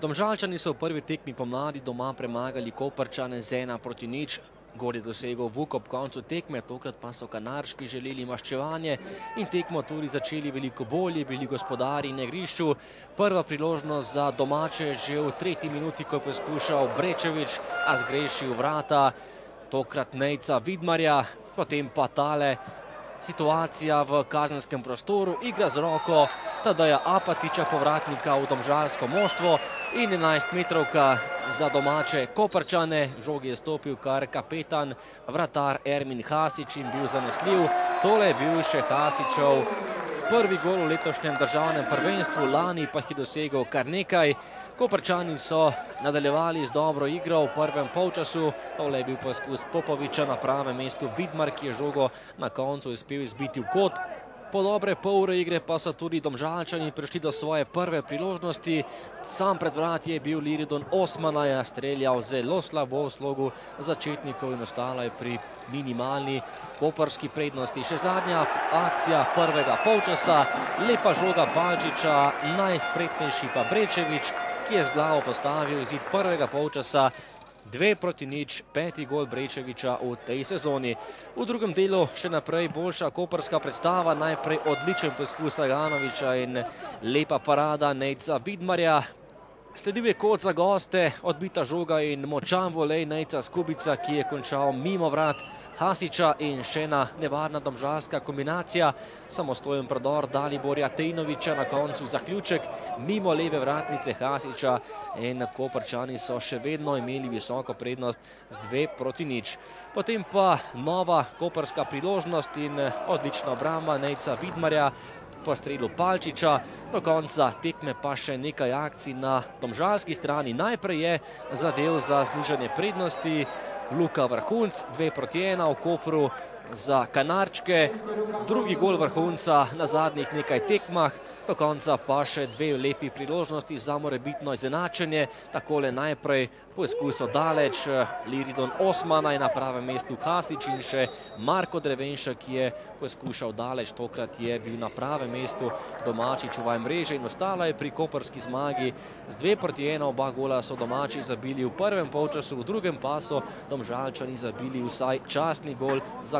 Domžalčani so v prvi tekmi pomladi doma premagali Koprčane z 1:0. Gol je dosegel Vuk ob koncu tekme, tokrat pa so Kanarčki želeli maščevanje in tekmo tudi začeli veliko bolje, bili gospodari na igrišču. Prva priložnost za domače že v 3. minuti, ko je poskušal Brečevič, a zgrešil vrata, tokrat Nejca Vidmarja, potem pa tale situacija v kazenskem prostoru, igra z roko Tadeja Apatiča, povratnika v domžalsko moštvo, in 11-metrovka za domače Koprčane. V žogi je stopil kar kapetan, vratar Ermin Hasič, in bil zanesljiv. Tole je bil še Hasičov prvi gol v letošnjem državnem prvenstvu, lani pa jih je dosegel kar nekaj. Koprčani so nadaljevali z dobro igro v prvem polčasu. Tole je bil poskus Popoviča, na pravem mestu Vidmar, ki je žogo na koncu uspel izbiti v kot. Po dobre pol ure igre pa so tudi Domžalčani prišli do svoje prve priložnosti. Sam pred vrati je bil Liridon Osmana, streljal zelo slabo v slogu začetnikov in ostalo je pri minimalni koprski prednosti. Še zadnja akcija prvega polčasa, lepa žoga Palčiča, najspretnejši pa Brečevič, ki je z glavo postavil izid prvega polčasa. 2:0, 5. gol Brečeviča v tej sezoni. V drugem delu še naprej boljša koprska predstava, najprej odličen poskus Aganoviča in lepa parada Nejca Vidmarja. Sledil je kot za goste, odbita žoga in močan volej Nejca Skubica, ki je končal mimo vrat Hasiča, in še ena nevarna domžalska kombinacija. Samostojen prodor Daliborja Tejnoviča, na koncu zaključek mimo leve vratnice Hasiča, in Koprčani so še vedno imeli visoko prednost z 2:0. Potem pa nova koprska priložnost in odlična obramba Nejca Vidmarja po strelu Palčiča. Do konca tekme pa še nekaj akcij na domžalski strani. Najprej je zadel za znižanje prednosti Luka Vrhunc, 2:1 v Kopru za Kanarčke. Drugi gol Vrhunca na zadnjih nekaj tekmah, do konca pa še dve lepi priložnosti za morebitno izenačenje. Takole najprej poskus od daleč, Liridon Osmana je na pravem mestu Hasič in še Marko Drevenšek, ki je poskušal daleč, tokrat je bil na pravem mestu domači čuvaj mreže, in ostala je pri koprski zmagi z 2:1. Oba gola so domači zabili v prvem polčasu, v drugem pa so Domžalčani zabili vsaj častni gol za